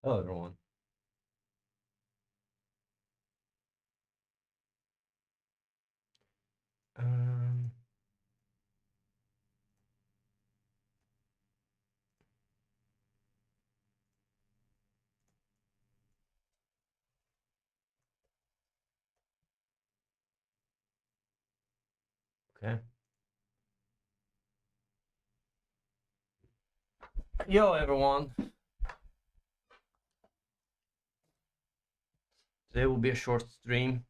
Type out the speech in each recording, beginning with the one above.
Hello, everyone. Um, okay. Yo, everyone. Today will be a short stream.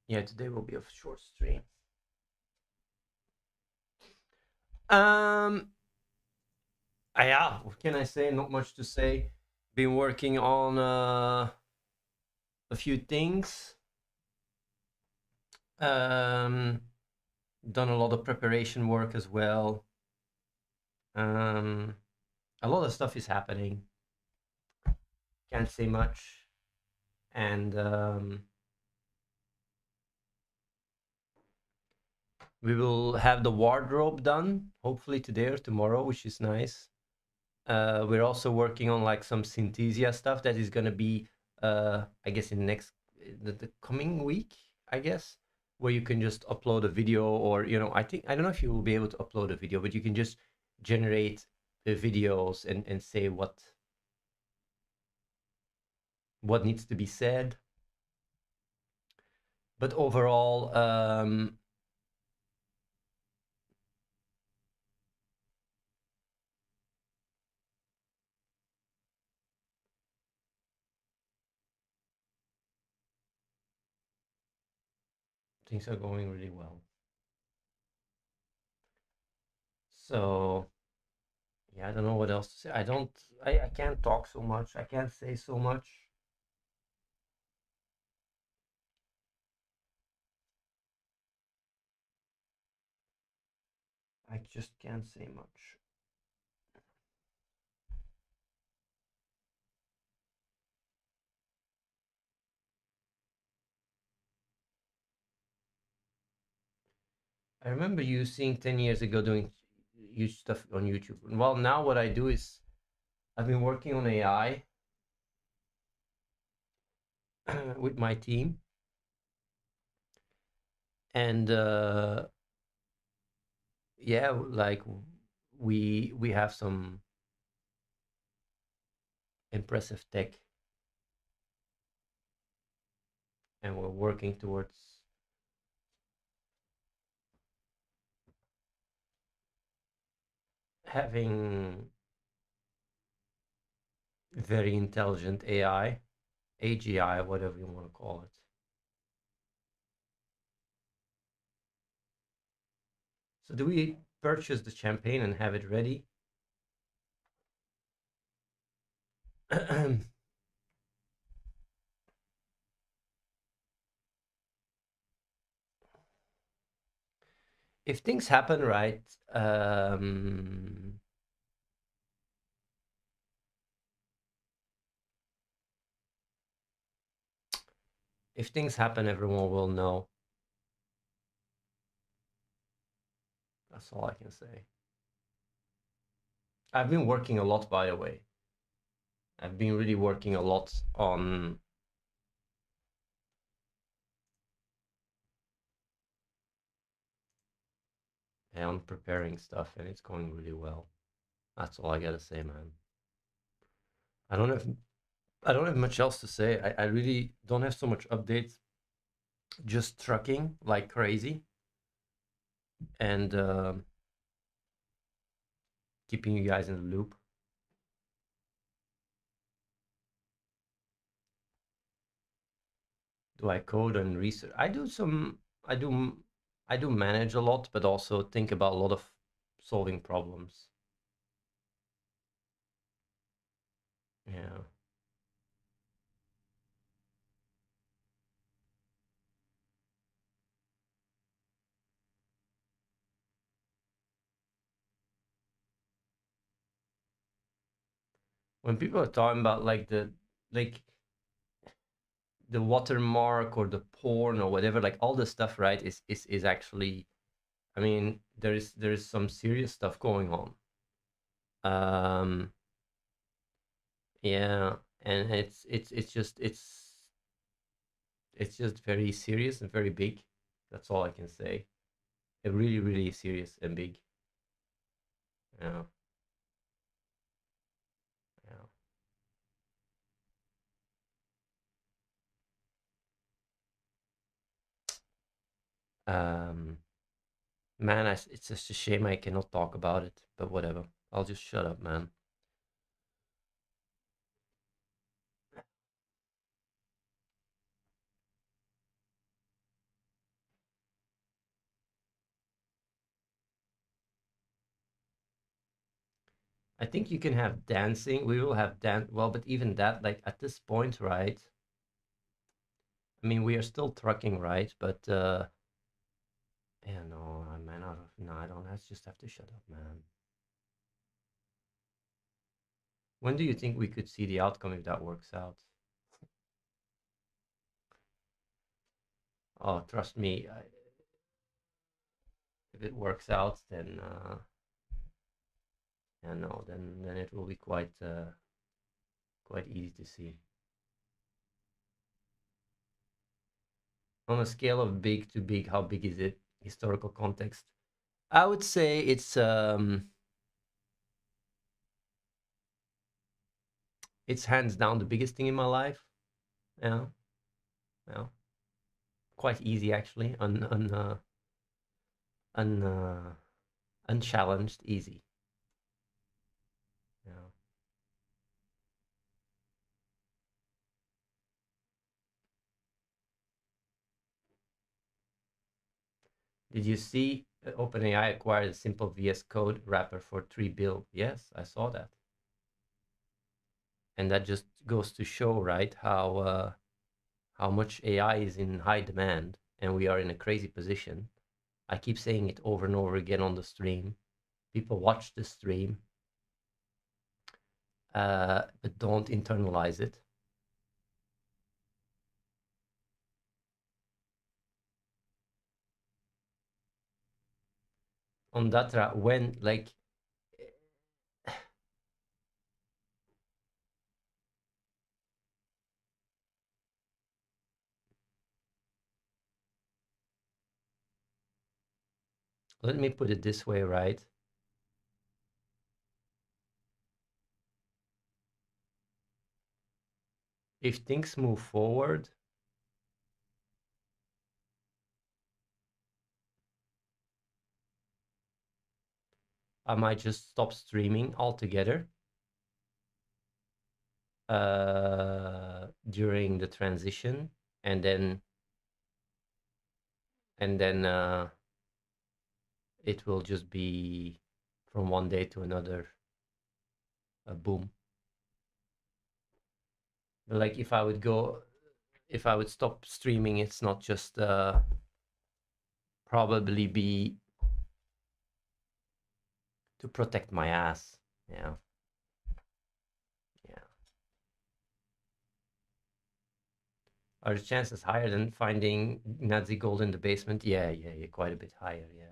Yeah, today will be a short stream. Um, yeah, what can I say? Not much to say. Been working on a few things. Um, done a lot of preparation work as well. Um, a lot of stuff is happening. Can't say much. And we will have the wardrobe done, hopefully today or tomorrow, which is nice. We're also working on like some Synthesia stuff that is gonna be, I guess, in the coming week, I guess, where you can just upload a video, or I don't know if you will be able to upload a video, but you can just generate the videos and say what needs to be said. But overall, things are going really well. So yeah, I don't know what else to say. I can't talk so much. I can't say so much. I just can't say much. I remember you seeing 10 years ago doing huge stuff on YouTube. Well, now what I do is I've been working on AI with my team, and yeah, like we have some impressive tech, and we're working towards having very intelligent AI, AGI, whatever you want to call it. So do we purchase the champagne and have it ready? If things happen right, if things happen, everyone will know. That's all I can say. I've been working a lot, by the way. I've been really working a lot on preparing stuff, and it's going really well. That's all I gotta say, man. I don't have I don't have much else to say. I really don't have so much updates. Just trucking like crazy, and keeping you guys in the loop. Do I code and research? I do some. I do manage a lot, but also think about a lot of solving problems. Yeah. When people are talking about like the like the watermark or the porn or whatever, like all the stuff, right, is actually, I mean, there is some serious stuff going on. Um, yeah, and it's just very serious and very big. That's all I can say. Really, really serious and big. Yeah, yeah. Man, it's just a shame I cannot talk about it, but whatever. I'll just shut up, man. I think you can have dancing. We will have dance. Well, but even that, like at this point, right? I mean, we are still trucking, right? But yeah, no, man, no, I don't. I just have to shut up, man. When do you think we could see the outcome if that works out? Oh, trust me, if it works out, then yeah, no, then it will be quite easy to see. On a scale of big to big, how big is it? Historical context. I would say it's hands down the biggest thing in my life. Yeah, yeah, quite easy actually. Un unchallenged, easy. Yeah. Did you see OpenAI acquired a simple VS Code wrapper for 3 bill? Yes, I saw that, and that just goes to show, right, how much AI is in high demand, and we are in a crazy position. I keep saying it over and over again on the stream. People watch the stream, but don't internalize it. On that, when like, let me put it this way, right? If things move forward, I might just stop streaming altogether during the transition, and then it will just be from one day to another a boom. But like if I would stop streaming, it's not just probably be to protect my ass. Yeah, yeah. Are the chances higher than finding Nazi gold in the basement? Yeah, yeah, yeah, quite a bit higher. Yeah.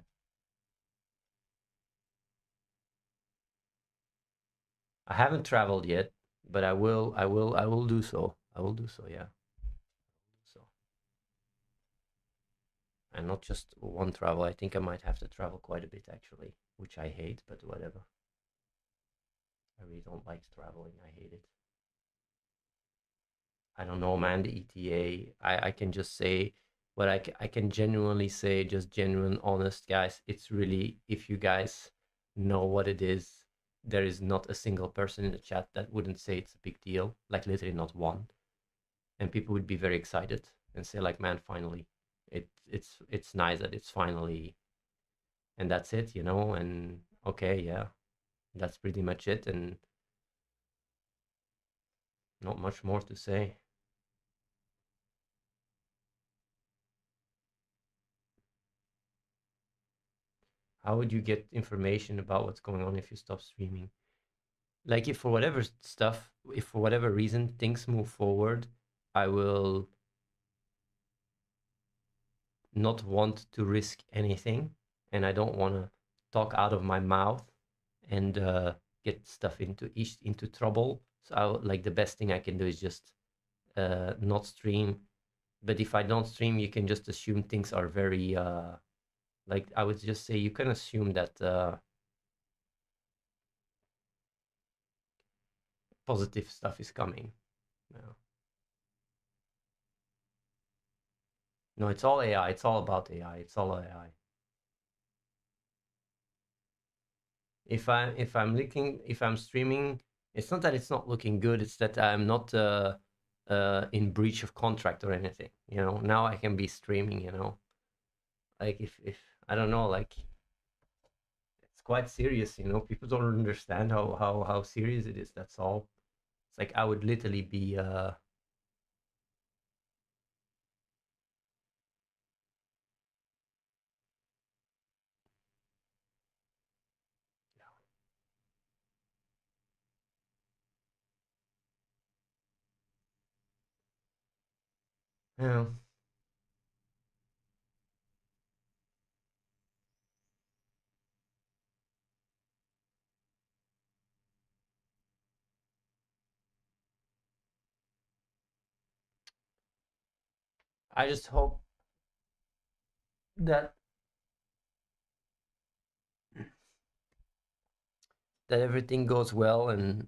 I haven't traveled yet, but I will. I will do so. I will do so. Yeah. So, and not just one travel. I think I might have to travel quite a bit actually, which I hate, but whatever. I really don't like traveling. I hate it. I don't know, man. The ETA. I can just say what I can genuinely say, just genuine, honest, guys. It's really, if you guys know what it is, there is not a single person in the chat that wouldn't say it's a big deal. Like literally not one. And people would be very excited and say like, man, finally, it's nice that it's finally, and that's it, and okay, yeah, that's pretty much it, and not much more to say. How would you get information about what's going on if you stop streaming? Like if for whatever stuff, if for whatever reason things move forward, I will not want to risk anything, and I don't want to talk out of my mouth and get stuff into trouble. So like the best thing I can do is just not stream. But if I don't stream, you can just assume things are very like I would just say you can assume that positive stuff is coming. Yeah. No, it's all AI. It's all about AI. It's all AI. If I'm streaming, it's not that it's not looking good. It's that I'm not in breach of contract or anything. You know, now I can be streaming. You know, like if I don't know, like it's quite serious. You know, people don't understand how serious it is. That's all. It's like I would literally be you know, I just hope that everything goes well and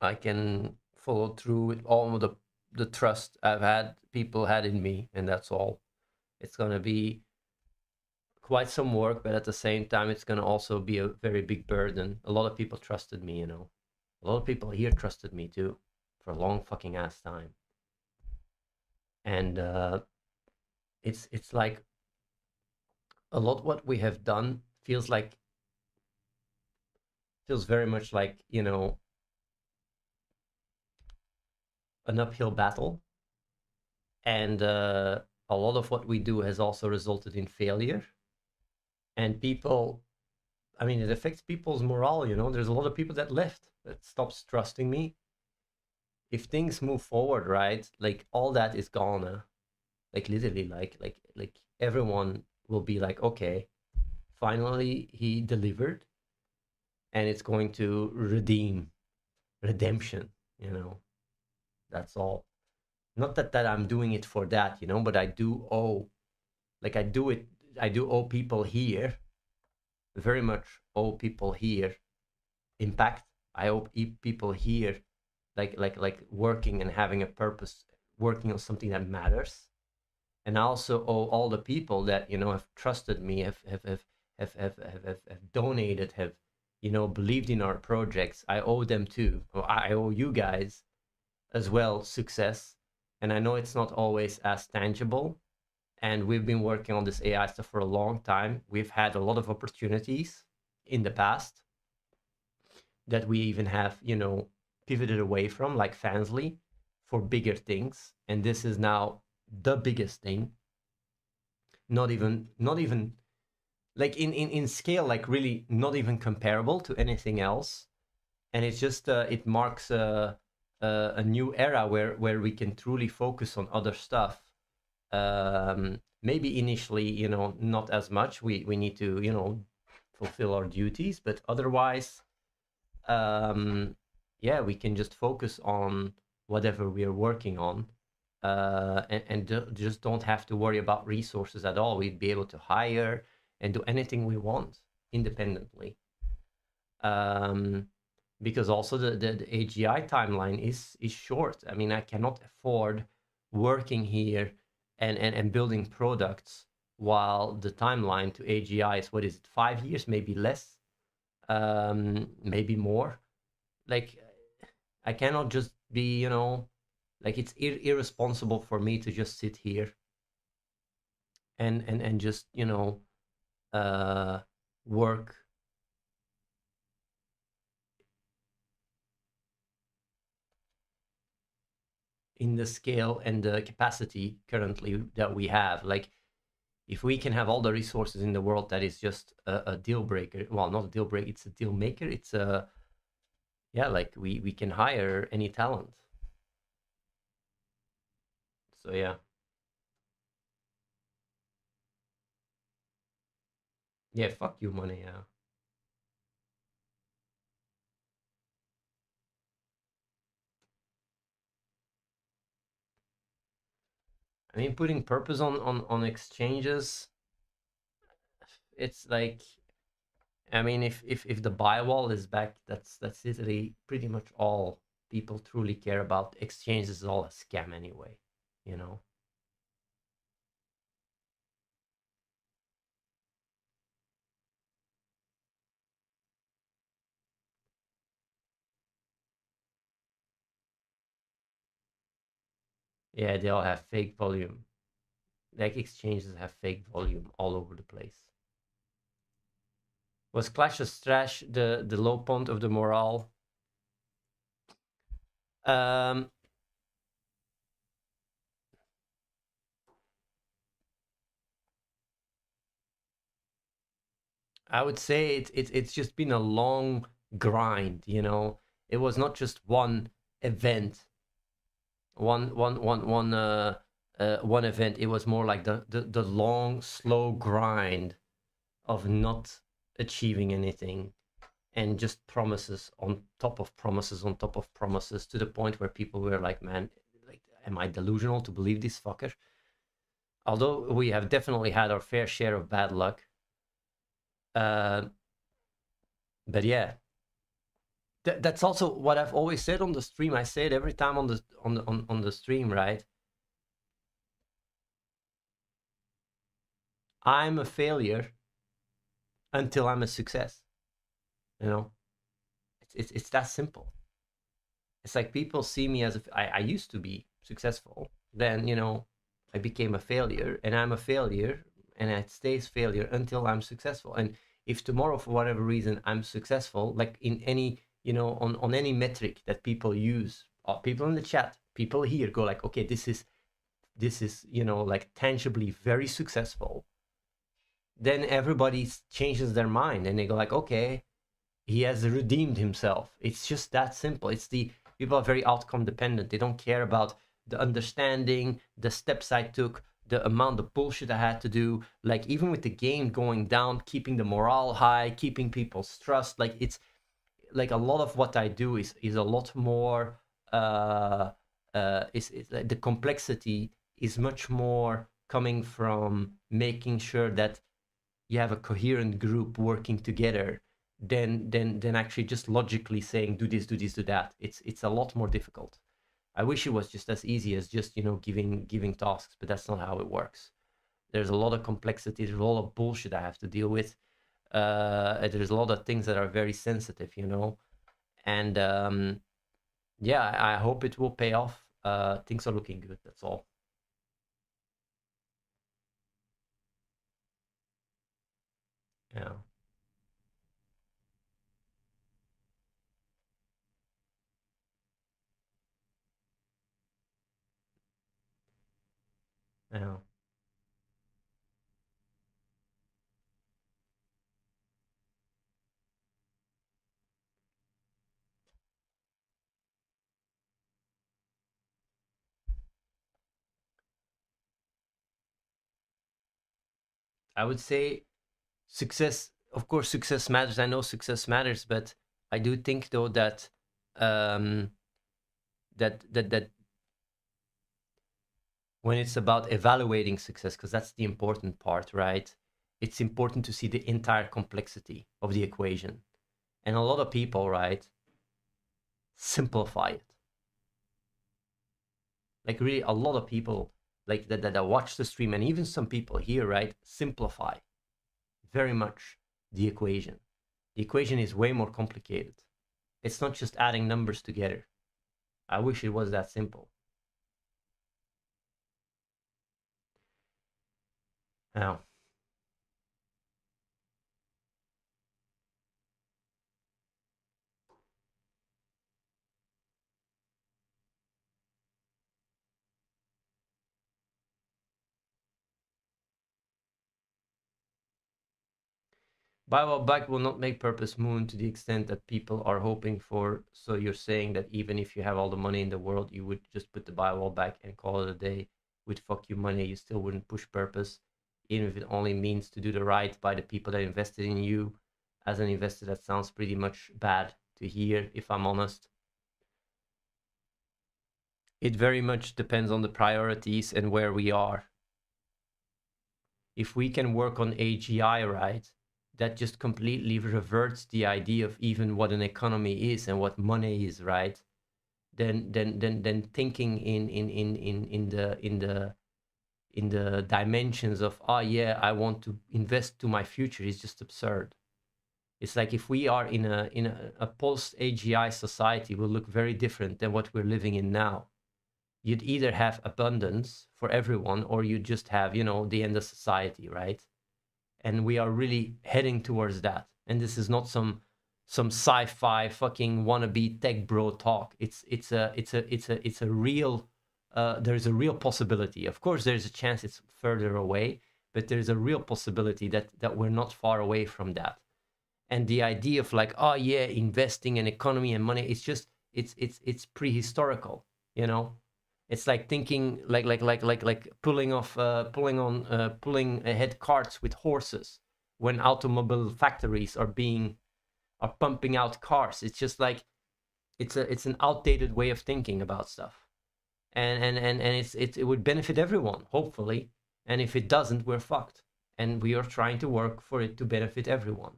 I can follow through with all of the trust I've had people had in me, and that's all. It's gonna be quite some work, but at the same time, it's gonna also be a very big burden. A lot of people trusted me, you know. A lot of people here trusted me too, for a long fucking ass time, and it's like a lot what we have done feels very much like an uphill battle, and a lot of what we do has also resulted in failure, and people, I mean, it affects people's morale. You know, there's a lot of people that left, that stops trusting me. If things move forward, right, like all that is gonna, like literally, like everyone will be like, okay, finally he delivered, and it's going to redemption. You know, that's all. Not that I'm doing it for that, you know, but I do owe, like I do it, I do owe people here, very much owe people here impact. I hope people here like working and having a purpose, working on something that matters. And I also owe all the people that have trusted me, have donated, have believed in our projects. I owe them too. I owe you guys as well success. And I know it's not always as tangible. And we've been working on this AI stuff for a long time. We've had a lot of opportunities in the past that we even have, pivoted away from, like Fansly, for bigger things. And this is now the biggest thing. Not even like in scale, like really not even comparable to anything else. And it's just it marks a new era where we can truly focus on other stuff. Maybe initially, not as much. We need to, fulfill our duties, but otherwise, yeah, we can just focus on whatever we are working on, and just don't have to worry about resources at all. We'd be able to hire and do anything we want independently. Um, because also the AGI timeline is short. I mean, I cannot afford working here and building products while the timeline to AGI is, what is it, 5 years, maybe less, maybe more. Like, I cannot just be, like it's irresponsible for me to just sit here and just uh work in the scale and the capacity currently that we have. Like, if we can have all the resources in the world, that is just a deal breaker. Well, not a deal breaker, it's a deal maker. It's a, yeah, like we can hire any talent. So yeah. Yeah, fuck you money, yeah. I mean, putting purpose on exchanges, it's like, I mean, if the buy wall is back, that's literally pretty much all people truly care about. Exchanges is all a scam anyway, you know. Yeah, they all have fake volume. Like exchanges have fake volume all over the place. Was Clash of Trash the low point of the morale? Um, I would say it's just been a long grind, you know. It was not just one event, one event. It was more like the long, slow grind of not achieving anything and just promises on top of promises on top of promises to the point where people were like, man, like, am I delusional to believe this fucker? Although we have definitely had our fair share of bad luck. Uh, but yeah, that's also what I've always said on the stream. I say it every time on the stream, right? I'm a failure until I'm a success. You know, it's that simple. It's like people see me as I used to be successful. Then, you know, I became a failure and I'm a failure and it stays failure until I'm successful. And if tomorrow, for whatever reason, I'm successful, like in any, you know, on any metric that people use, people in the chat, people here go like, okay, this is, you know, like tangibly very successful. Then everybody changes their mind and they go like, okay, he has redeemed himself. It's just that simple. It's the people are very outcome dependent. They don't care about the understanding, the steps I took, the amount of bullshit I had to do. Like even with the game going down, keeping the morale high, keeping people's trust. Like it's like a lot of what I do is a lot more. Is like the complexity is much more coming from making sure that you have a coherent group working together than actually just logically saying do this, do this, do that. It's a lot more difficult. I wish it was just as easy as just, you know, giving tasks, but that's not how it works. There's a lot of complexity, there's a lot of bullshit I have to deal with. There's a lot of things that are very sensitive, you know. And yeah, I hope it will pay off. Things are looking good, that's all. Yeah. Yeah. I would say success, of course, success matters. I know success matters, but I do think though that um, that when it's about evaluating success, because that's the important part, right? It's important to see the entire complexity of the equation, and a lot of people, right, simplify it. Like really, a lot of people like that watch the stream, and even some people here, right, simplify very much the equation. The equation is way more complicated. It's not just adding numbers together. I wish it was that simple. Now, buyback will not make purpose moon to the extent that people are hoping for. So you're saying that even if you have all the money in the world, you would just put the buy wall back and call it a day with fuck you money. You still wouldn't push purpose. even if it only means to do the right by the people that invested in you. As an investor, that sounds pretty much bad to hear, if I'm honest. It very much depends on the priorities and where we are. If we can work on AGI right, that just completely reverts the idea of even what an economy is and what money is, right? Then thinking in the dimensions of, oh yeah, I want to invest to my future is just absurd. It's like if we are in a post AGI society, will look very different than what we're living in now. You'd either have abundance for everyone, or you just have, you know, the end of society, right? And we are really heading towards that. And this is not some sci-fi fucking wannabe tech bro talk. It's a real there's a real possibility. Of course, there's a chance it's further away, but there's a real possibility that we're not far away from that. And the idea of like, oh yeah, investing in economy and money, it's just it's prehistorical, you know. It's like thinking like pulling ahead carts with horses when automobile factories are pumping out cars. It's just like it's an outdated way of thinking about stuff, and it would benefit everyone, hopefully. And if it doesn't, we're fucked. And we are trying to work for it to benefit everyone.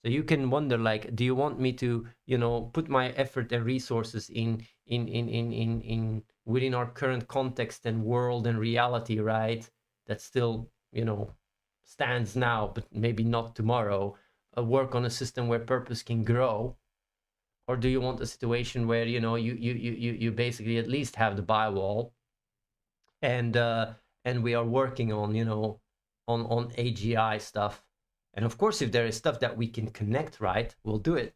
So you can wonder, like, do you want me to, you know, put my effort and resources in within our current context and world and reality, right? That still, you know, stands now, but maybe not tomorrow. Work on a system where purpose can grow, or do you want a situation where, you know, you basically at least have the buy wall, and we are working on, you know, on AGI stuff. And of course, if there is stuff that we can connect, right, we'll do it.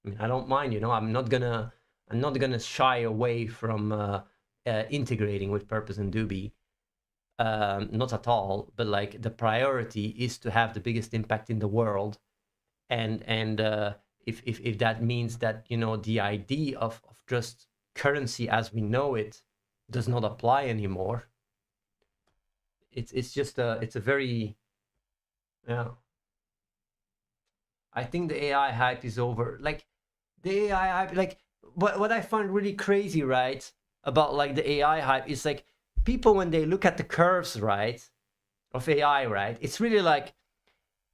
I mean, I don't mind, you know. I'm not gonna shy away from integrating with purpose and Doobie, not at all. But like, the priority is to have the biggest impact in the world, and if that means that, you know, the idea of just currency as we know it does not apply anymore, it's just it's a very, yeah. I think the AI hype is over. Like, the AI hype, like, what I find really crazy, right, about like the AI hype is like, people, when they look at the curves, right, of AI, right, it's really like,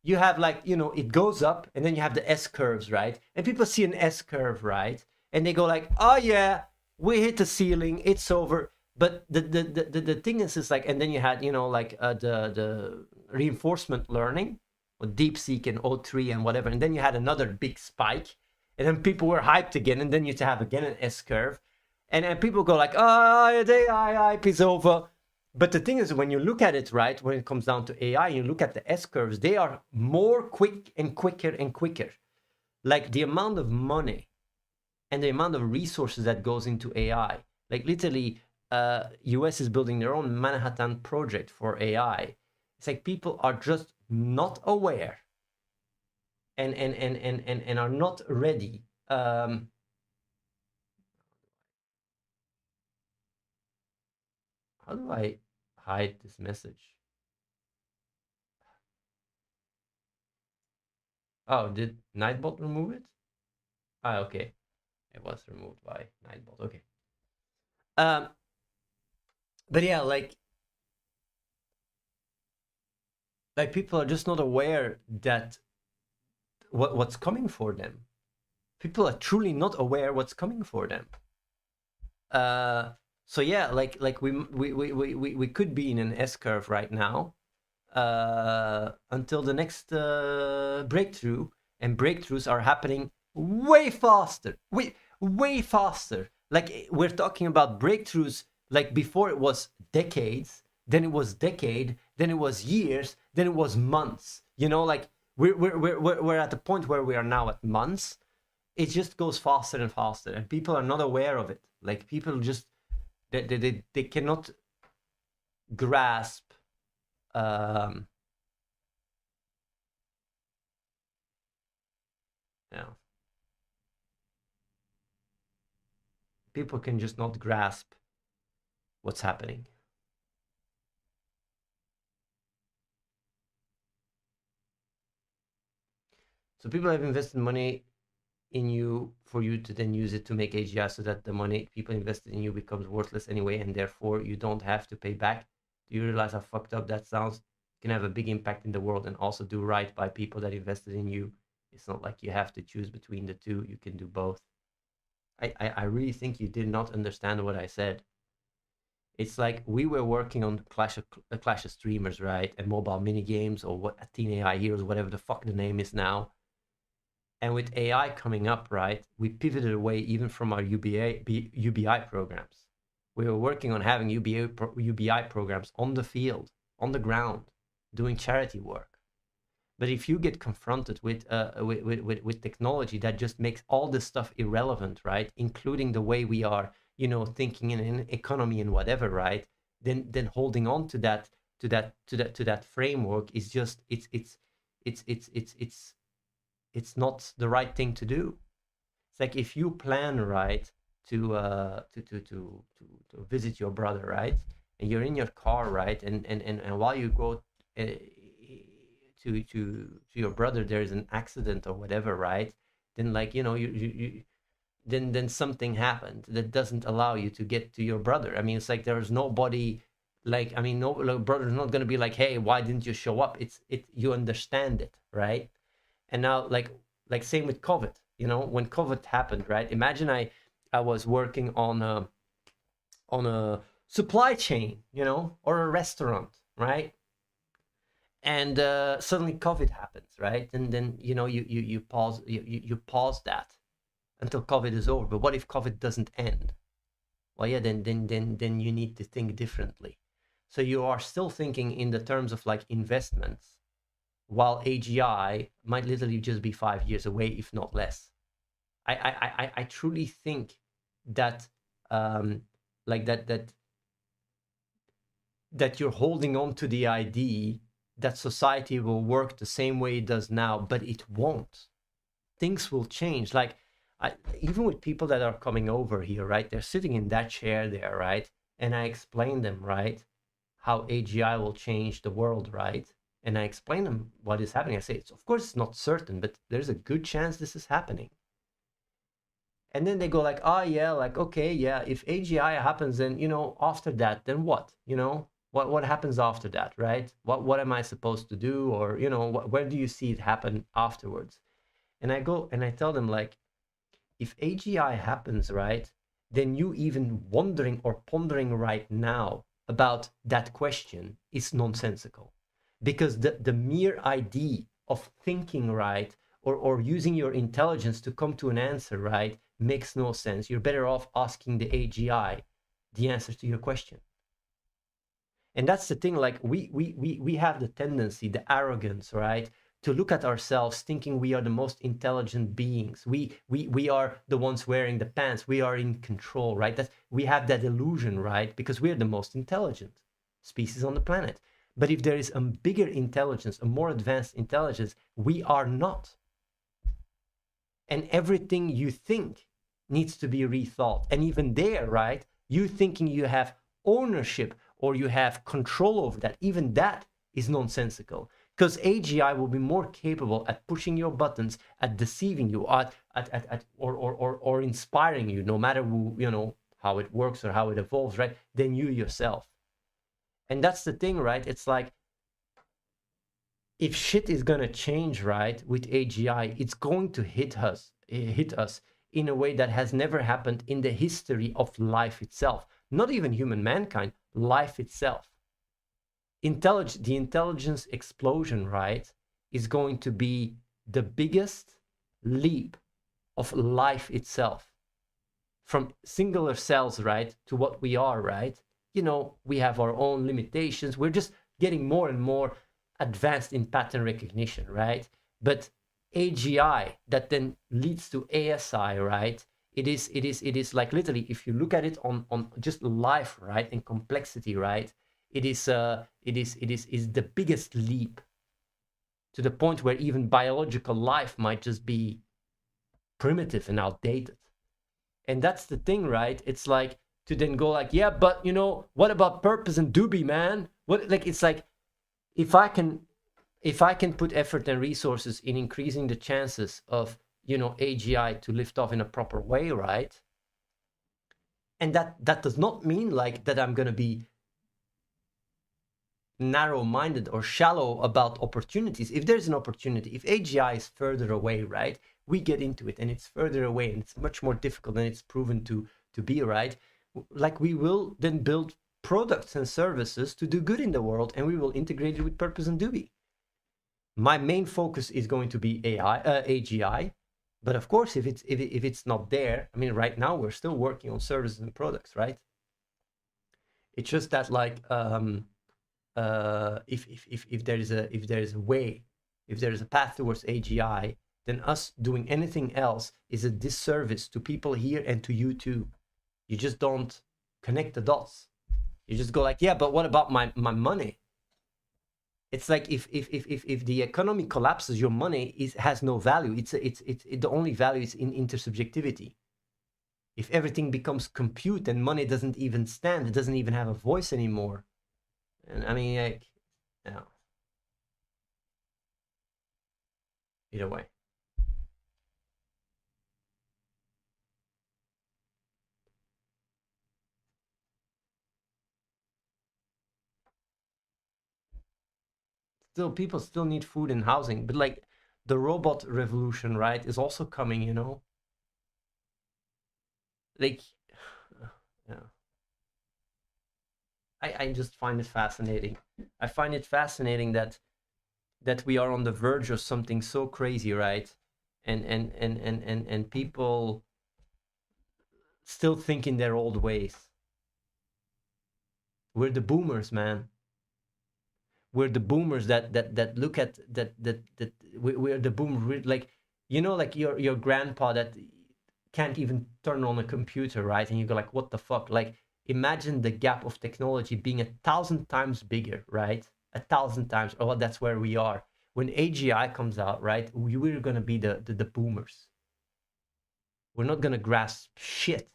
you have, like, you know, it goes up and then you have the S curves, right? And people see an S curve, right? And they go like, oh yeah, we hit the ceiling, it's over. But the thing is like, and then you had, you know, like the reinforcement learning with DeepSeek and O3 and whatever. And then you had another big spike. And then people were hyped again. And then you have again an S curve. And people go like, oh, the AI hype is over. But the thing is, when you look at it, right, when it comes down to AI, you look at the S curves, they are more quick and quicker and quicker. Like, the amount of money and the amount of resources that goes into AI, like literally, US is building their own Manhattan project for AI. It's like people are just not aware and are not ready. How do I hide this message? Oh, did Nightbot remove it? Ah, okay. It was removed by Nightbot. Okay. Um, but yeah, like people are just not aware that what's coming for them. People are truly not aware what's coming for them. So yeah, like we could be in an S curve right now, until the next breakthrough, and breakthroughs are happening way faster, way faster. Like, we're talking about breakthroughs, like, before it was decades, then it was decade, then it was years, then it was months. You know, like, we're at the point where we are now at months. It just goes faster and faster, and people are not aware of it. Like, people just, they cannot grasp, um yeah, people can just not grasp what's happening. So people have invested money in you for you to then use it to make AGI, so that the money people invested in you becomes worthless anyway, and therefore you don't have to pay back. Do you realize how fucked up that sounds? It can have a big impact in the world and also do right by people that invested in you. It's not like you have to choose between the two. You can do both. I really think you did not understand what I said. It's like we were working on Clash of Streamers, right? And mobile mini games, or what, ATHENE AI Heroes, whatever the fuck the name is now. And with AI coming up, right, we pivoted away even from our UBI programs. We were working on having UBI programs on the field, on the ground, doing charity work. But if you get confronted with technology that just makes all this stuff irrelevant, right, including the way we are, thinking in an economy and whatever, right, then holding on to that framework is just it's not the right thing to do. It's like if you plan, right, to visit your brother, right, and you're in your car, right, and while you go to your brother, there's an accident or whatever, right, then like you then something happened that doesn't allow you to get to your brother. I mean, it's like there's nobody, like, I mean, no, like, brother's not going to be like, hey, why didn't you show up? You understand it, right? And now, like same with COVID, when COVID happened, right? Imagine I was working on a supply chain, or a restaurant, right? And suddenly COVID happens, right? And then you pause that until COVID is over. But what if COVID doesn't end? Well, yeah, then you need to think differently. So you are still thinking in the terms of like investments, while AGI might literally just be 5 years away, if not less. I truly think that like that you're holding on to the idea that society will work the same way it does now, but it won't. Things will change. Like even with people that are coming over here, right? They're sitting in that chair there, right? And I explain them, right, how AGI will change the world, right? And I explain them what is happening. I say, of course, it's not certain, but there's a good chance this is happening. And then they go like, oh yeah, like, okay, yeah, if AGI happens, then, after that, then what? What happens after that, right? What am I supposed to do? Or, where do you see it happen afterwards? And I go and I tell them, like, if AGI happens, right, then you even wondering or pondering right now about that question is nonsensical. Because the mere idea of thinking, right, or using your intelligence to come to an answer, right, makes no sense. You're better off asking the AGI the answer to your question. And that's the thing, like we have the tendency, the arrogance, right, to look at ourselves thinking we are the most intelligent beings. We are the ones wearing the pants. We are in control, right? We have that illusion, right? Because we're the most intelligent species on the planet. But if there is a bigger intelligence, a more advanced intelligence, we are not. And everything you think needs to be rethought. And even there, right, you thinking you have ownership or you have control over that, even that is nonsensical. Because AGI will be more capable at pushing your buttons, at deceiving you, or inspiring you, no matter who, how it works or how it evolves, right, than you yourself. And that's the thing, right? It's like, if shit is gonna change, right, with AGI, it's going to hit us in a way that has never happened in the history of life itself. Not even human mankind, life itself. The intelligence explosion, right, is going to be the biggest leap of life itself. From singular cells, right, to what we are, right? We have our own limitations. We're just getting more and more advanced in pattern recognition, right? But AGI that then leads to ASI, right? It is like literally, if you look at it on just life, right, and complexity, right? It is the biggest leap, to the point where even biological life might just be primitive and outdated. And that's the thing, right? It's like, to then go like, yeah, but what about purpose and doobie, man? What, like, it's like, if if I can put effort and resources in increasing the chances of, AGI to lift off in a proper way, right? And that does not mean like that I'm gonna be narrow-minded or shallow about opportunities. If there's an opportunity, if AGI is further away, right, we get into it and it's further away and it's much more difficult than it's proven to be, right? Like, we will then build products and services to do good in the world, and we will integrate it with purpose and duty. My main focus is going to be AGI, but of course, if it's not there, I mean, right now we're still working on services and products, right? It's just that, like, if there is a way, if there is a path towards AGI, then us doing anything else is a disservice to people here and to you too. You just don't connect the dots. You just go like, yeah, but what about my money? It's like, if the economy collapses, your money has no value. It's the only value is in intersubjectivity. If everything becomes compute, then money doesn't even stand. It doesn't even have a voice anymore. And I mean, like, yeah. Either way. Still, people still need food and housing, but like, the robot revolution, right, is also coming, like, yeah. I just find it fascinating. I find it fascinating that we are on the verge of something so crazy, right? And people still think in their old ways. We're the boomers, man. We're the boomers that look at that we're the boomers, like, like your grandpa that can't even turn on a computer, right? And you go like, what the fuck? Like, imagine the gap of technology being 1,000 times bigger, right? 1,000 times. Oh, that's where we are. When AGI comes out, right, we're gonna be the boomers. We're not gonna grasp shit.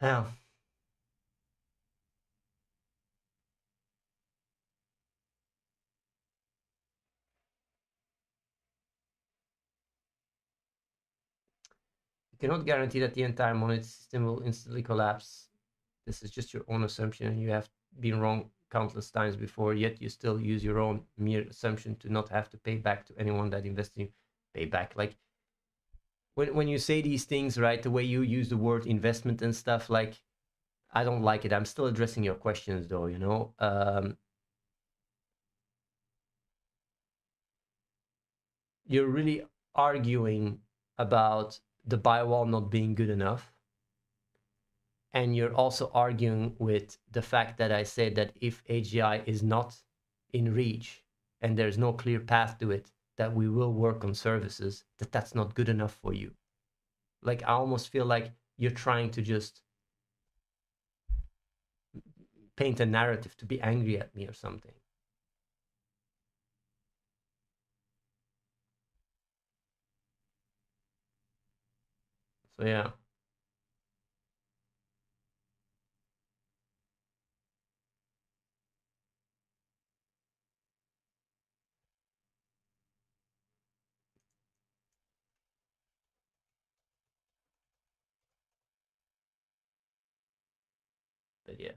Hell, you cannot guarantee that the entire monetary system will instantly collapse. This is just your own assumption, and you have been wrong countless times before, yet you still use your own mere assumption to not have to pay back to anyone that invested in you. Pay back. Like, when you say these things, right, the way you use the word investment and stuff, like, I don't like it. I'm still addressing your questions, though, you're really arguing about the buy wall not being good enough. And you're also arguing with the fact that I said that if AGI is not in reach and there's no clear path to it, that we will work on services, that's not good enough for you. Like, I almost feel like you're trying to just paint a narrative to be angry at me or something. So yeah. But yeah.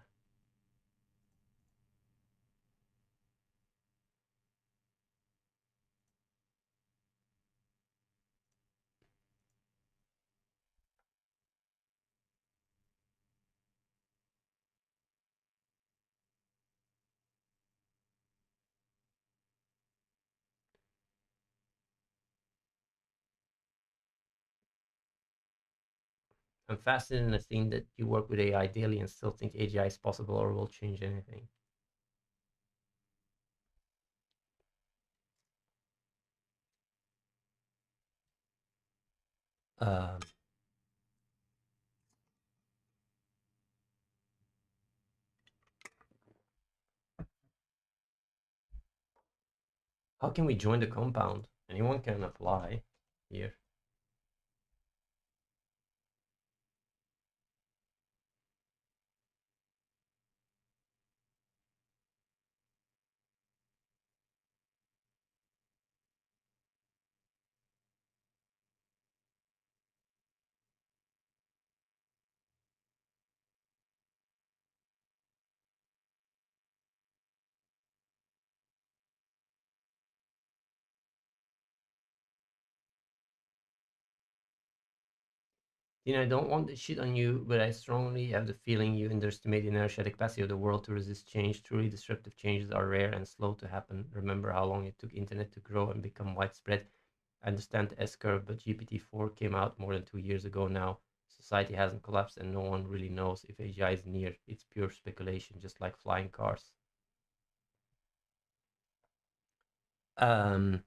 I'm fascinated in the thing that you work with AI daily and still think AGI is possible or will change anything. Um, how can we join the compound? Anyone can apply here. I don't want to shit on you, but I strongly have the feeling you underestimate the inertia capacity of the world to resist change. Truly disruptive changes are rare and slow to happen. Remember how long it took internet to grow and become widespread. I understand the S-curve, but GPT-4 came out more than 2 years ago now. Society hasn't collapsed and no one really knows if AGI is near. It's pure speculation, just like flying cars. Um,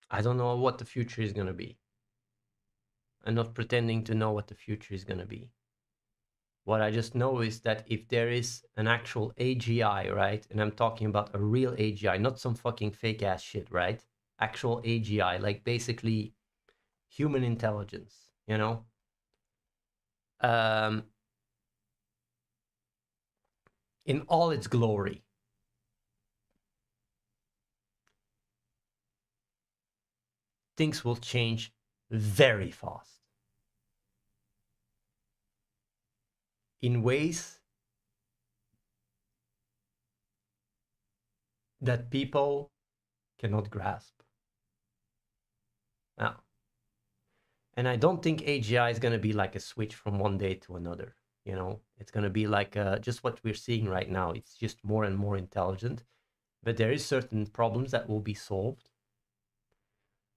I don't know what the future is going to be. I'm not pretending to know what the future is going to be. What I just know is that if there is an actual AGI, right? And I'm talking about a real AGI, not some fucking fake ass shit, right? Actual AGI, like basically human intelligence, Um, in all its glory. Things will change very fast in ways that people cannot grasp. Now, and I don't think AGI is going to be like a switch from one day to another. It's going to be like just what we're seeing right now. It's just more and more intelligent, but there is certain problems that will be solved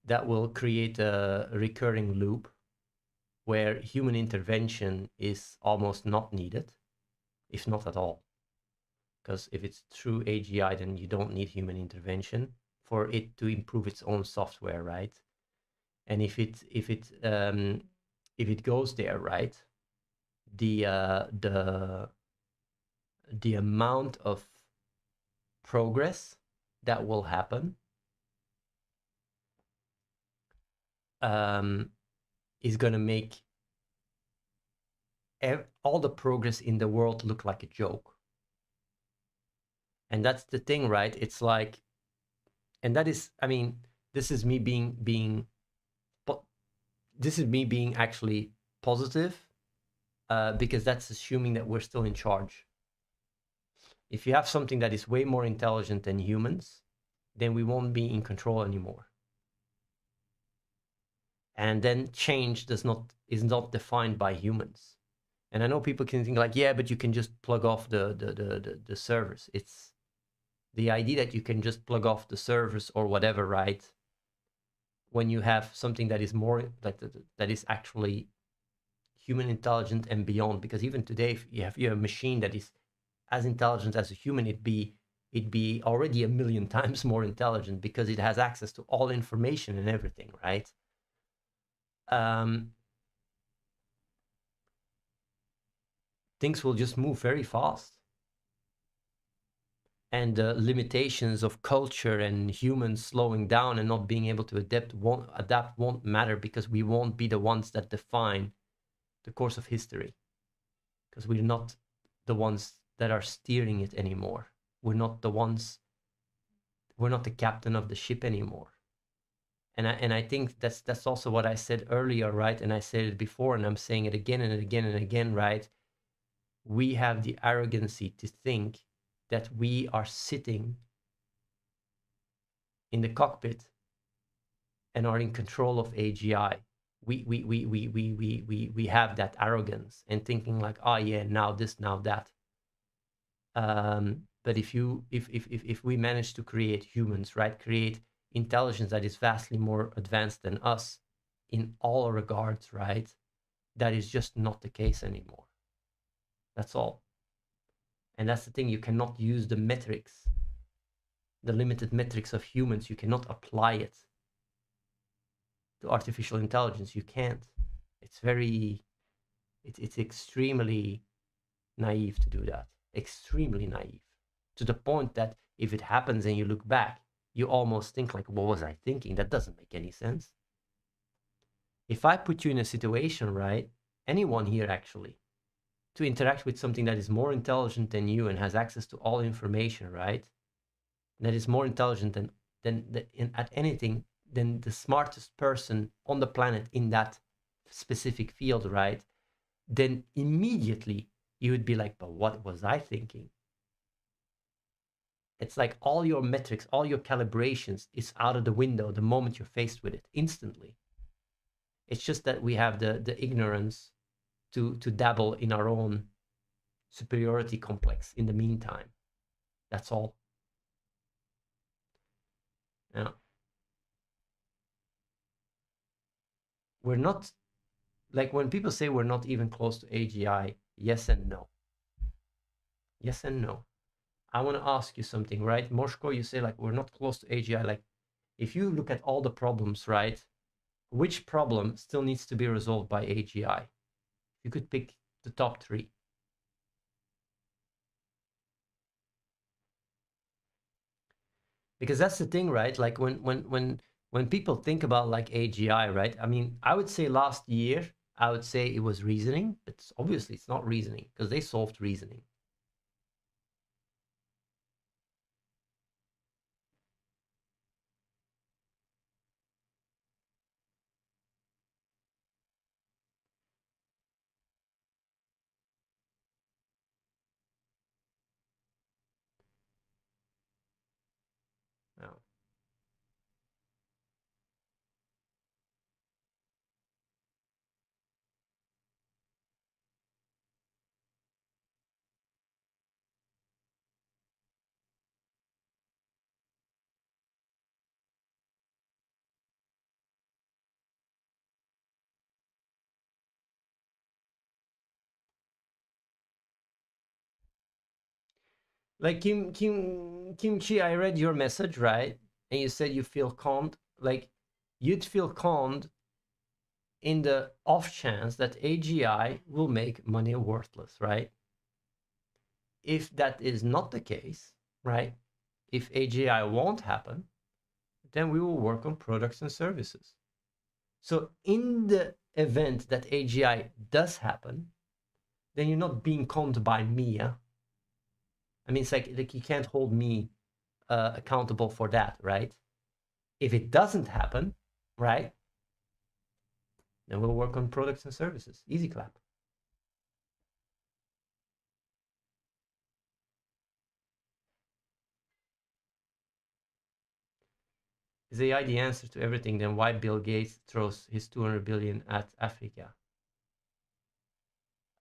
that will create a recurring loop where human intervention is almost not needed, if not at all. Because if it's true AGI, then you don't need human intervention for it to improve its own software, right? And if it goes there, right, the amount of progress that will happen is going to make all the progress in the world look like a joke. And that's the thing, right? It's like, and that is, I mean, this is me being this is me being actually positive, because that's assuming that we're still in charge. If you have something that is way more intelligent than humans, then we won't be in control anymore. And then change is not defined by humans. And I know people can think like, yeah, but you can just plug off the servers. It's the idea that you can just plug off the servers or whatever, right? When you have something that is more that is actually human intelligent and beyond. Because even today, if you have a machine that is as intelligent as a human, it'd be already a million times more intelligent because it has access to all information and everything, right? Things will just move very fast. And the limitations of culture and humans slowing down and not being able to adapt won't matter, because we won't be the ones that define the course of history, because we're not the ones that are steering it anymore. We're not the captain of the ship anymore. And I think that's also what I said earlier, right? And I said it before, and I'm saying it again and again and again, right? We have the arrogancy to think that we are sitting in the cockpit and are in control of AGI. We have that arrogance and thinking like, oh yeah, now this, now that. But if we manage to create humans, right, create intelligence that is vastly more advanced than us in all regards, right, that is just not the case anymore. That's all. And that's the thing, you cannot use the metrics, the limited metrics of humans, you cannot apply it to artificial intelligence. You can't. It's extremely naive to do that. Extremely naive. To the point that if it happens and you look back, you almost think like, what was I thinking? That doesn't make any sense. If I put you in a situation, right, anyone here actually, to interact with something that is more intelligent than you and has access to all information, right, that is more intelligent at anything than the smartest person on the planet in that specific field, right? Then immediately you would be like, but what was I thinking? It's like all your metrics, all your calibrations is out of the window the moment you're faced with it instantly. It's just that we have the ignorance to dabble in our own superiority complex in the meantime. That's all. Yeah. We're not, like when people say we're not even close to AGI, yes and no. Yes and no. I want to ask you something, right? Moshko, you say like we're not close to AGI. Like if you look at all the problems, right? Which problem still needs to be resolved by AGI? You could pick the top three. Because that's the thing, right? Like when people think about like AGI, right? I mean, I would say last year, I would say it was reasoning, but obviously it's not reasoning because they solved reasoning. Yeah. Like Kimchi, I read your message, right? And you said you feel calmed. Like you'd feel calmed in the off chance that AGI will make money worthless, right? If that is not the case, right? If AGI won't happen, then we will work on products and services. So in the event that AGI does happen, then you're not being conned by me. Yeah? I mean, it's like you can't hold me accountable for that, right? If it doesn't happen, right, then we'll work on products and services. Easy clap. Is AI the answer to everything? Then why Bill Gates throws his 200 billion at Africa?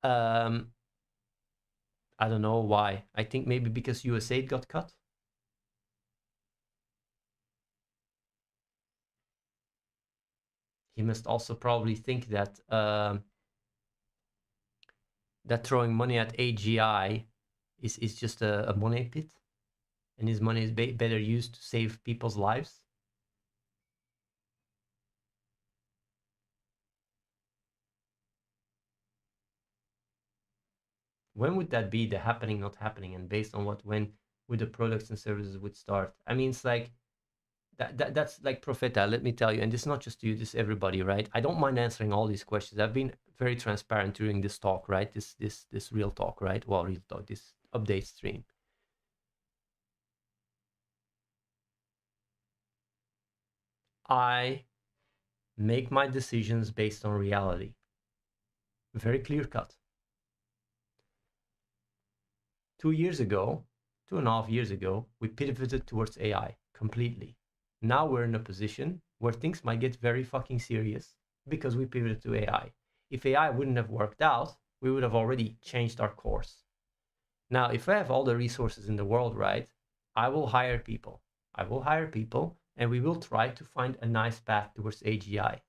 Um, I don't know why. I think maybe because USAID got cut. He must also probably think that that throwing money at AGI is just a money pit, and his money is better used to save people's lives. When would that be, the happening, not happening, and based on what, when would the products and services would start? I mean, it's like that's like Profeta, let me tell you, and this is not just you, this is everybody, right? I don't mind answering all these questions. I've been very transparent during this talk, right? This real talk, right? Well, real talk, this update stream. I make my decisions based on reality. Very clear cut. 2 years ago, 2.5 years ago, we pivoted towards AI completely. Now we're in a position where things might get very fucking serious because we pivoted to AI. If AI wouldn't have worked out, we would have already changed our course. Now, if I have all the resources in the world, right, I will hire people. I will hire people and we will try to find a nice path towards AGI.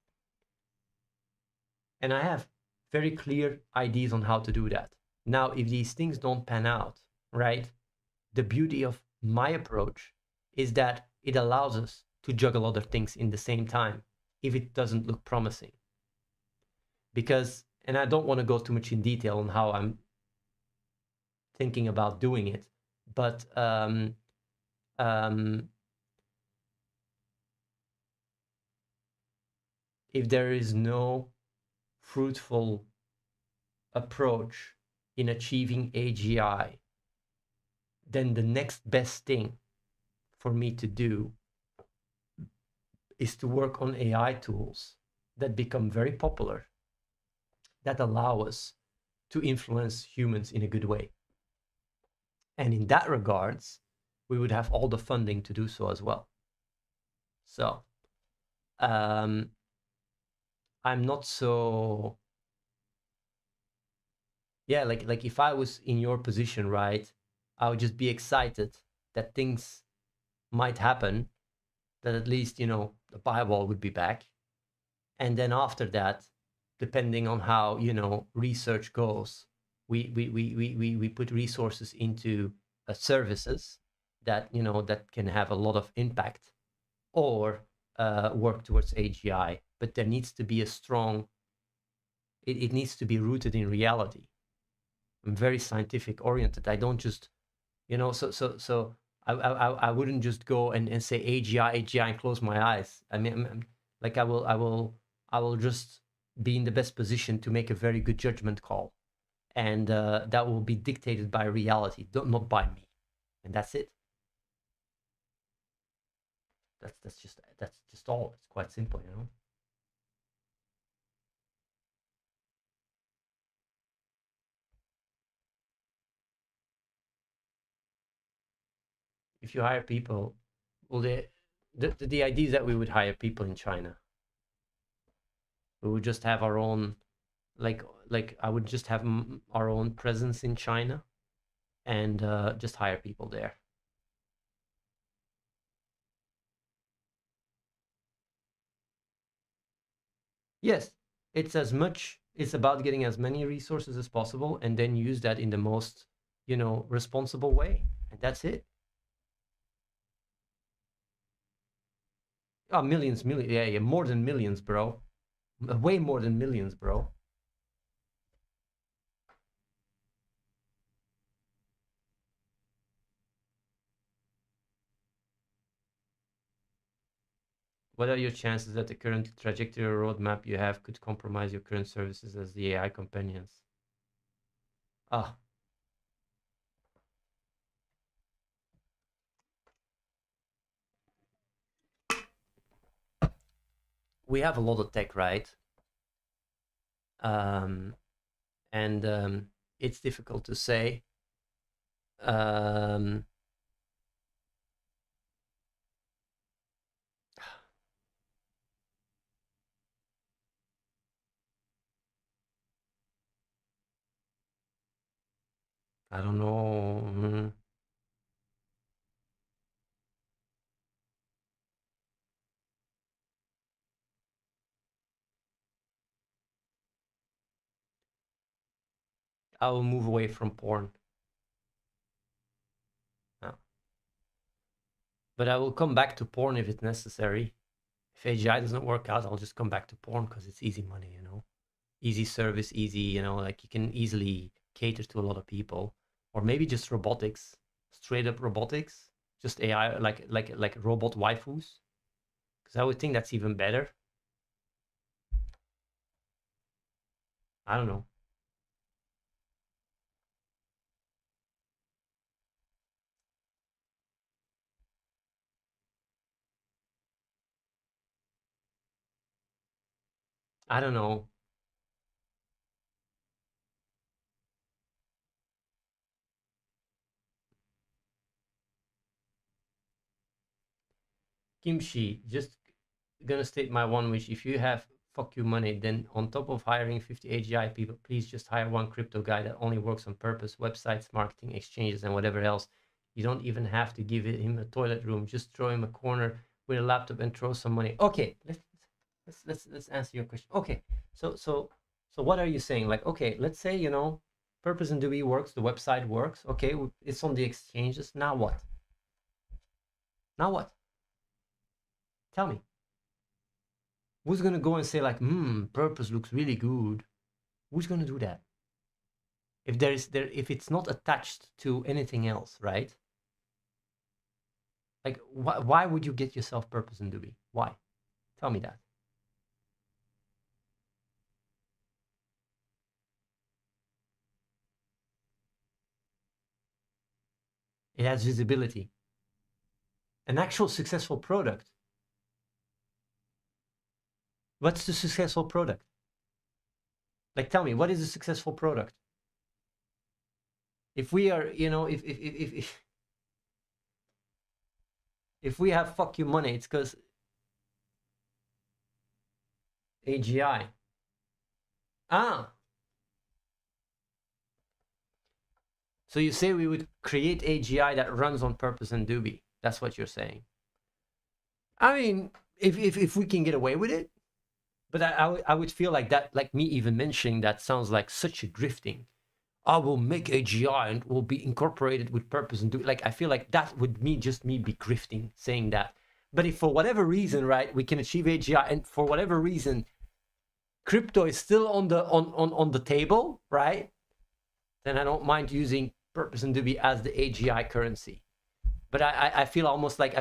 And I have very clear ideas on how to do that. Now, if these things don't pan out, right, the beauty of my approach is that it allows us to juggle other things in the same time if it doesn't look promising. Because, and I don't want to go too much in detail on how I'm thinking about doing it, but if there is no fruitful approach in achieving AGI, then the next best thing for me to do is to work on AI tools that become very popular that allow us to influence humans in a good way. And in that regards, we would have all the funding to do so as well. So I'm not so, yeah, like if I was in your position, right, I would just be excited that things might happen, that at least, you know, the firewall would be back. And then after that, depending on how, you know, research goes, we put resources into services that, you know, that can have a lot of impact, or work towards AGI. But there needs to be a strong, it needs to be rooted in reality. I'm very scientific oriented. I don't just, you know, so I wouldn't just go and say AGI and close my eyes. I mean, like I will just be in the best position to make a very good judgment call, and that will be dictated by reality, not by me, and that's it. That's just all. It's quite simple, you know. If you hire people, well, the idea is that we would hire people in China. We would just have our own, like I would just have our own presence in China, and just hire people there. Yes, it's about getting as many resources as possible and then use that in the most, you know, responsible way. And that's it. Oh, millions, yeah, more than millions, bro. Way more than millions, bro. What are your chances that the current trajectory or roadmap you have could compromise your current services as the AI companions? Ah, we have a lot of tech, right? Um, and it's difficult to say. Um, I don't know. I will move away from porn. Yeah. But I will come back to porn if it's necessary. If AGI doesn't work out, I'll just come back to porn because it's easy money, you know, easy service, easy, you know, like you can easily cater to a lot of people, or maybe just robotics, straight up robotics, just AI, like robot waifus, because I would think that's even better. I don't know. I don't know. Kimchi, just gonna state my one wish. If you have fuck you money, then on top of hiring 50 AGI people, please just hire one crypto guy that only works on purpose, websites, marketing, exchanges, and whatever else. You don't even have to give him a toilet room. Just throw him a corner with a laptop and throw some money. Okay, let's answer your question. Okay, so what are you saying? Like, okay, let's say, you know, purpose and Dewey works, the website works. Okay, it's on the exchanges. Now what? Now what? Tell me. Who's gonna go and say like, purpose looks really good? Who's gonna do that? If if it's not attached to anything else, right? Like, why would you get yourself purpose in Dewey? Why? Tell me that. It has visibility. An actual successful product. What's the successful product? Like, tell me, what is a successful product? If we are, if we have fuck you money, it's because AGI. Ah, so you say we would create AGI that runs on purpose and Doobie. That's what you're saying. I mean, if we can get away with it, but I would feel like that, like me even mentioning that sounds like such a grifting. I will make AGI and will be incorporated with purpose and do like I feel like that would me just me be grifting saying that. But if for whatever reason, right, we can achieve AGI and for whatever reason crypto is still on the table, right? Then I don't mind using purpose and Doobie as the AGI currency. But I feel almost like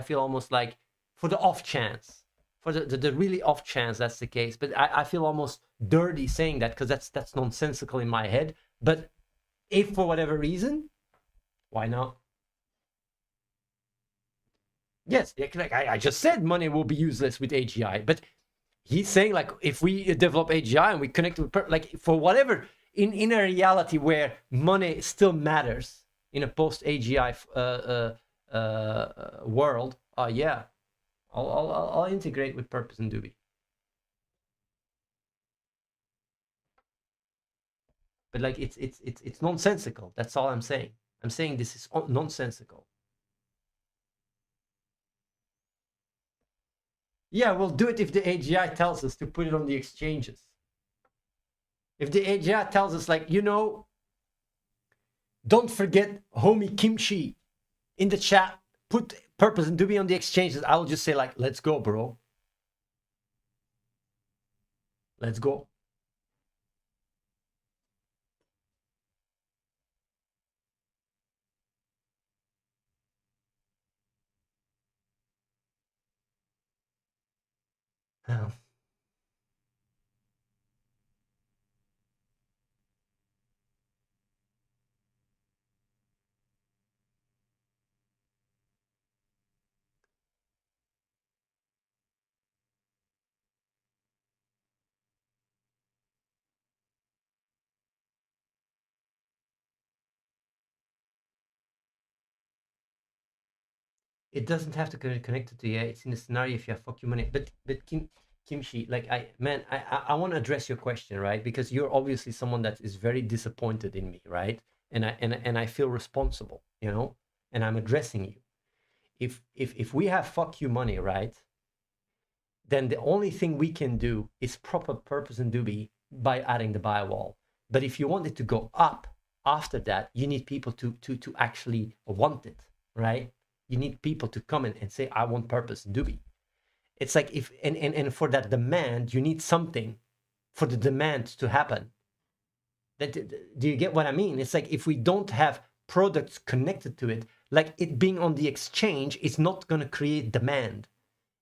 for the off chance, for the really off chance that's the case. But I feel almost dirty saying that because that's nonsensical in my head. But if for whatever reason, why not? Yes, like I just said, money will be useless with AGI. But he's saying like if we develop AGI and we connect with like for whatever in a reality where money still matters in a post AGI world, yeah, I'll integrate with purpose and Doobie. But like it's nonsensical. That's all I'm saying. I'm saying this is nonsensical. Yeah, we'll do it if the AGI tells us to put it on the exchanges. If the AGI tells us, like, don't forget homie Kimchi in the chat, put purpose and Doobie on the exchanges, I will just say, like, let's go, bro. Let's go. It doesn't have to connect it to, yeah, it's in the scenario if you have fuck you money. But Kimchi, like I want to address your question, right? Because you're obviously someone that is very disappointed in me, right? And I feel responsible, and I'm addressing you. If we have fuck you money, right? Then the only thing we can do is proper purpose and Doobie by adding the buy wall. But if you want it to go up after that, you need people to actually want it, right? You need people to come in and say, I want purpose and Doobie. It's like if and for that demand, you need something for the demand to happen. Do you get what I mean? It's like if we don't have products connected to it, like it being on the exchange, it's not going to create demand.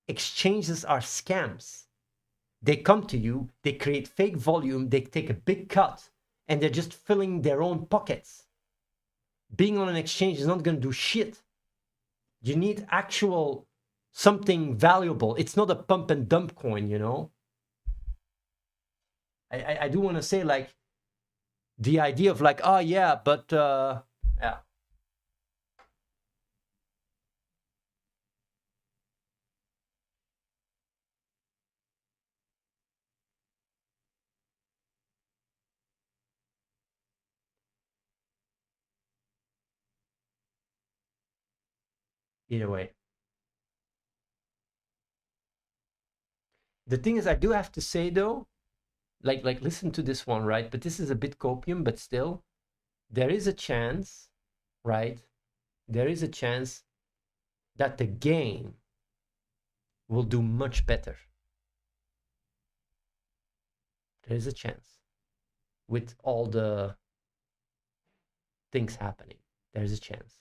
Exchanges are scams. They come to you, they create fake volume, they take a big cut, and they're just filling their own pockets. Being on an exchange is not going to do shit. You need actual something valuable. It's not a pump and dump coin, I do want to say, like, the idea of like, oh yeah, but yeah. Either way. The thing is, I do have to say though, like listen to this one, right? But this is a bit copium, but still, there is a chance, right? There is a chance that the game will do much better. There is a chance with all the things happening. There's a chance.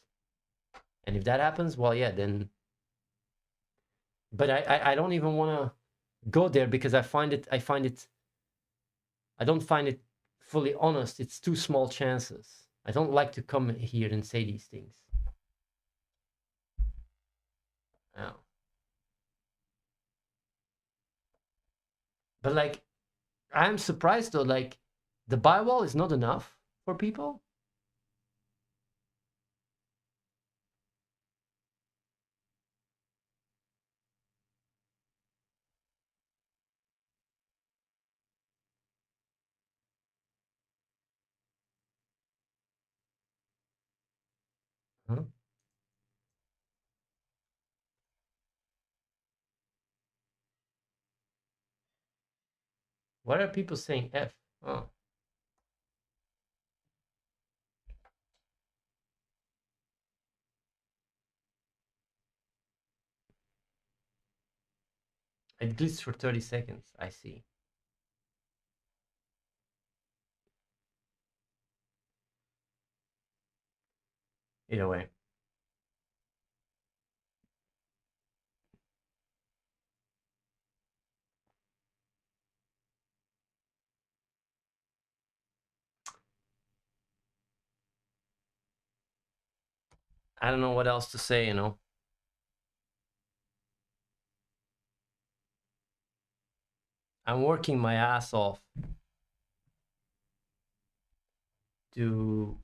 And if that happens, well, yeah, then. But I don't even want to go there because I don't find it fully honest. It's too small chances. I don't like to come here and say these things. Oh. But like, I'm surprised though, like, The buy wall is not enough for people? Huh? Why are people saying F? Oh, it glitched for 30 seconds. I see. Either way. I don't know what else to say, you know. I'm working my ass off to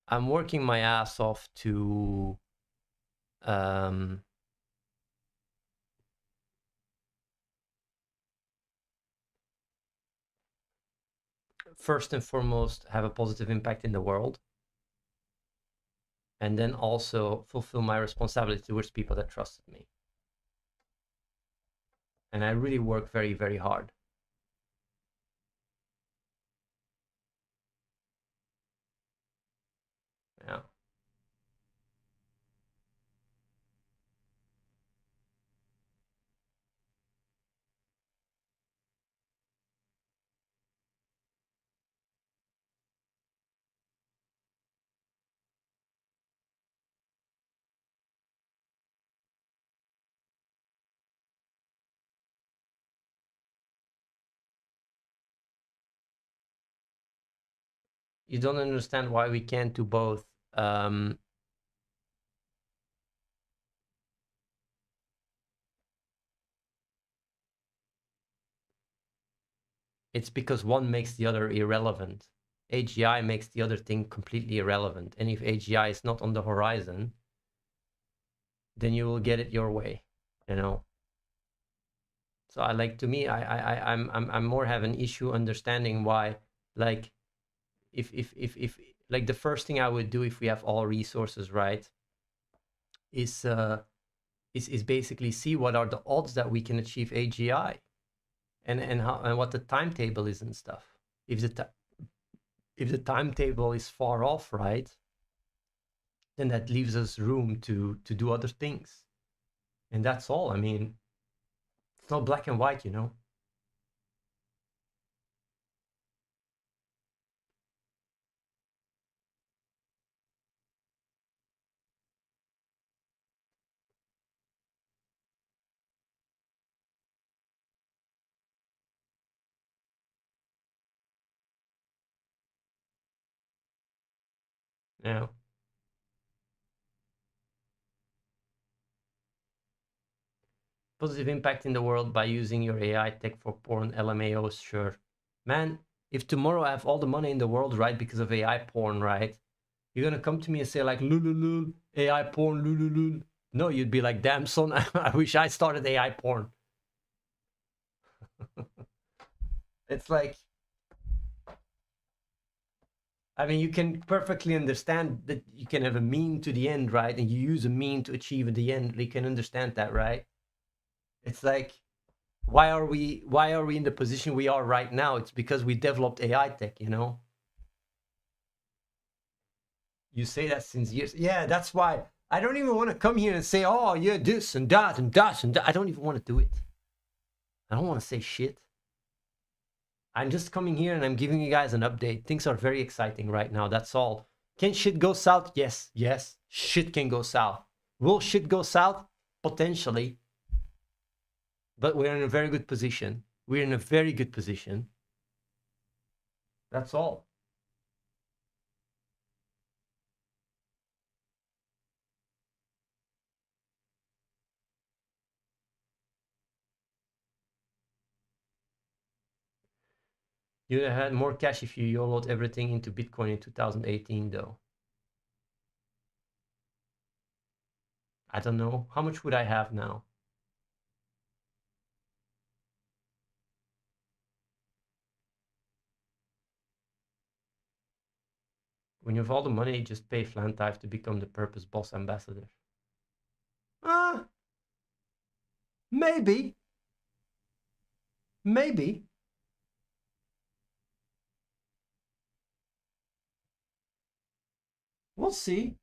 I'm working my ass off to um first and foremost have a positive impact in the world, and then also fulfill my responsibility towards people that trusted me. And I really work very, very hard. Yeah. You don't understand why we can't do both. Um, it's because one makes the other irrelevant. AGI makes the other thing completely irrelevant. And if AGI is not on the horizon, then you will get it your way, you know. So I like to me, I'm more have an issue understanding why, like, if like the first thing I would do if we have all resources, right, is is basically see what are the odds that we can achieve AGI, and how and what the timetable is and stuff. If if the timetable is far off, right, then that leaves us room to do other things, and that's all. I mean, it's not black and white, you know. Yeah. Positive impact in the world by using your AI tech for porn LMAOs, sure. Man, if tomorrow I have all the money in the world, right, because of AI porn, right, you're gonna come to me and say like, lululul, AI porn, lululul. No, you'd be like, damn son, I wish I started AI porn. It's like, I mean, you can perfectly understand that you can have a mean to the end, right? And you use a mean to achieve the end. You can understand that, right? It's like, why are we in the position we are right now? It's because we developed AI tech, you know? You say that since years. Yeah, that's why I don't even want to come here and say, oh, yeah, this and that and that and that. I don't even want to do it. I don't want to say shit. I'm just coming here and I'm giving you guys an update. Things are very exciting right now. That's all. Can shit go south? Yes, yes. Shit can go south. Will shit go south? Potentially. But we're in a very good position. We're in a very good position. That's all. You'd have had more cash if you YOLO'd everything into Bitcoin in 2018, though. I don't know. How much would I have now? When you have all the money, just pay Flantife to become the Purpose Boss ambassador. Ah, maybe. Maybe. We'll see.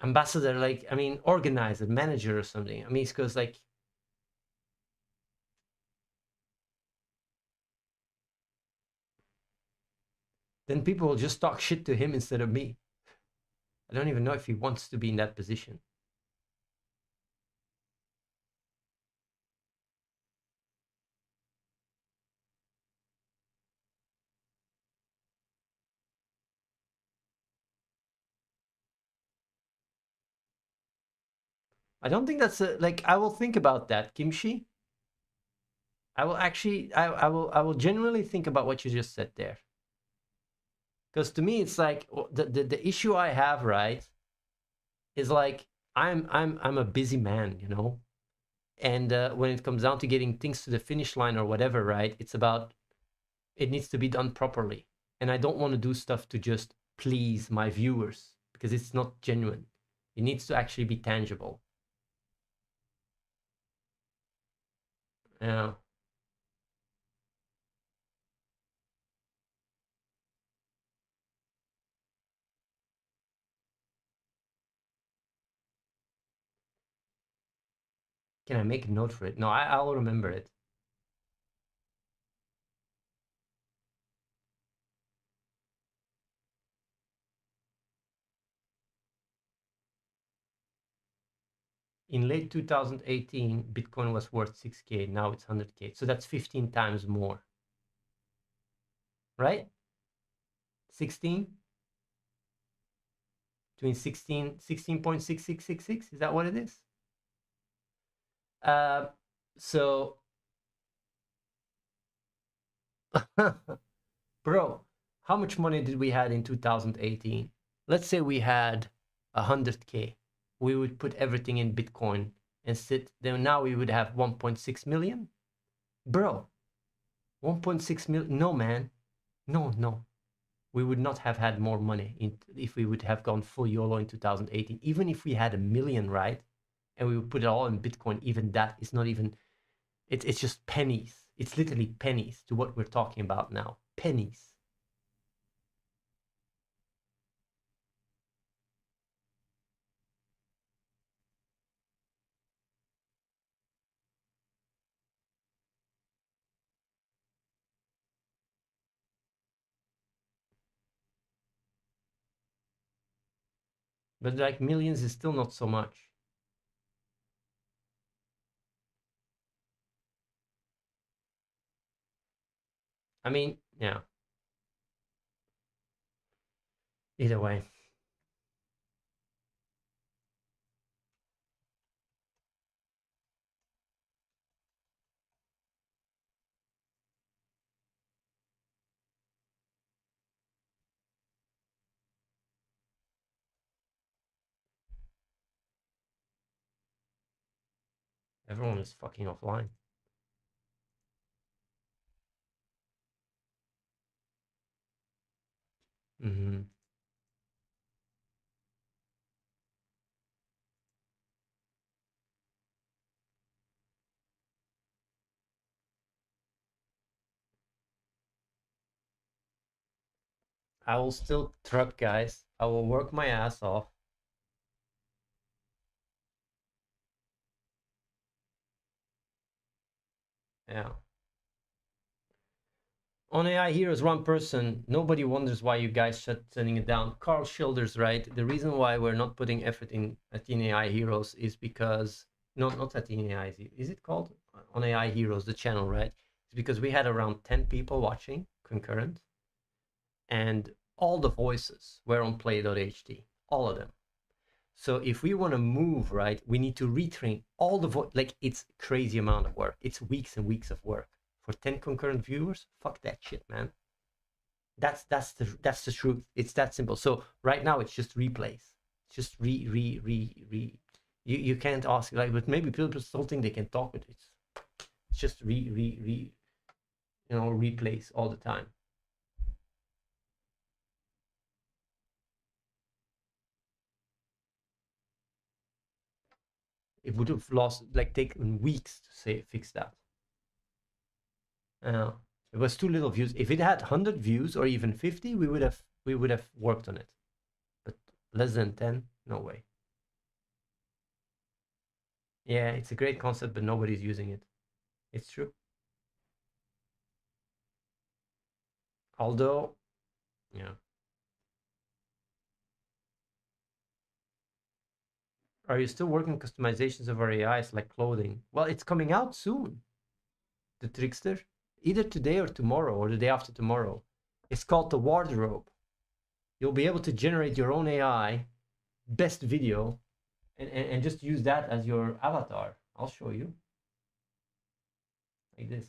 Ambassador, like, I mean, organizer, manager or something. I mean, it's because, like, then people will just talk shit to him instead of me. I don't even know if he wants to be in that position. I don't think that's like, I will think about that, Kimchi. I will actually, I will genuinely think about what you just said there. Because to me, it's like the issue I have, right, is like I'm a busy man, you know, and when it comes down to getting things to the finish line or whatever, right, it's about it needs to be done properly, and I don't want to do stuff to just please my viewers because it's not genuine. It needs to actually be tangible. Yeah. Can I make a note for it? No, I'll remember it. In late 2018, Bitcoin was worth 6K. Now it's 100K. So that's 15 times more, right? 16? Between 16.6666? Is that what it is? So, bro, how much money did we had in 2018? Let's say we had 100K. We would put everything in Bitcoin and sit there. Now we would have 1.6 million. Bro, 1.6 million. No, man. No, no. We would not have had more money if we would have gone full YOLO in 2018. Even if we had a million, right? And we would put it all in Bitcoin, even that is not even, it's just pennies. It's literally pennies to what we're talking about now. Pennies. But like millions is still not so much. I mean, yeah. Either way. Everyone is fucking offline. Mm-hmm. I will still truck, guys. I will work my ass off. Yeah. On AI Heroes, one person, nobody wonders why you guys shutting it down. Carl Schilder's right. The reason why we're not putting effort in Athene AI Heroes is because, no, not Athene AI, is it called? On AI Heroes, the channel, right? It's because we had around 10 people watching concurrent, and all the voices were on play.ht, all of them. So if we want to move, right, we need to retrain all the voice. Like, it's crazy amount of work. It's weeks and weeks of work for 10 concurrent viewers. Fuck that shit, man. That's the truth. It's that simple. So right now it's just replays. It's just re. You can't ask, like, but maybe people still think they can talk with it. It's just replays all the time. It would have taken weeks to fix that. It was too little views. If it had 100 views or even 50, we would have worked on it. But less than 10, no way. Yeah, it's a great concept, but nobody's using it. It's true. Although, yeah. Are you still working customizations of our AIs like clothing? Well, it's coming out soon. The Trickster, either today or tomorrow or the day after tomorrow. It's called the wardrobe. You'll be able to generate your own AI, best video, and just use that as your avatar. I'll show you. Like this.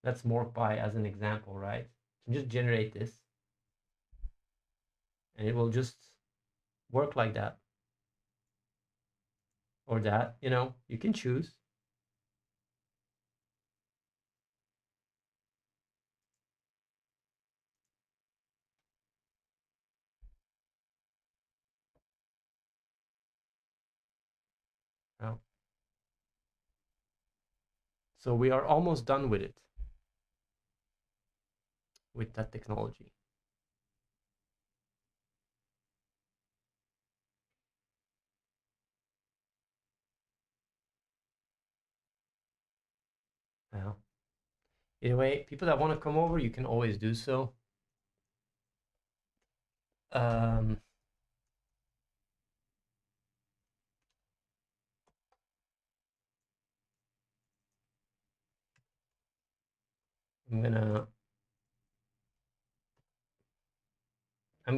That's MorphPy as an example, right? You can just generate this. And it will just work like that. Or that, you can choose. Oh. So we are almost done with it. With that technology. Yeah. Anyway, people that want to come over, you can always do so. I'm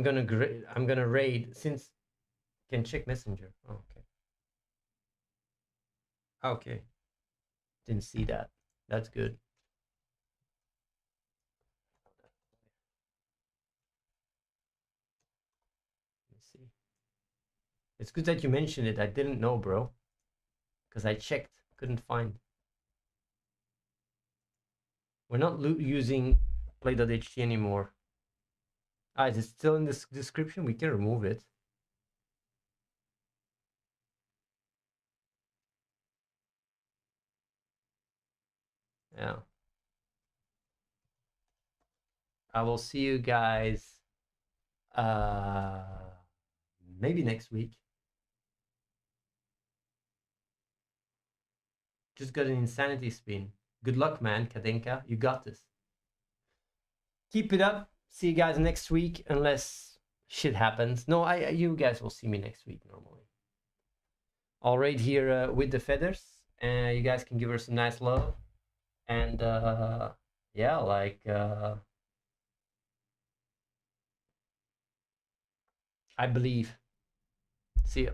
gonna raid since can check Messenger. Oh, okay. Okay. Didn't see that. That's good. Let's see. It's good that you mentioned it. I didn't know, bro. Because I checked, couldn't find. We're not using play.ht anymore. Is it still in this description? We can remove it. Yeah. I will see you guys maybe next week. Just got an insanity spin. Good luck, man, Kadenka. You got this. Keep it up. See you guys next week, unless shit happens. No, you guys will see me next week normally. I'll raid here with the feathers, and you guys can give her some nice love. And yeah, I believe. See ya.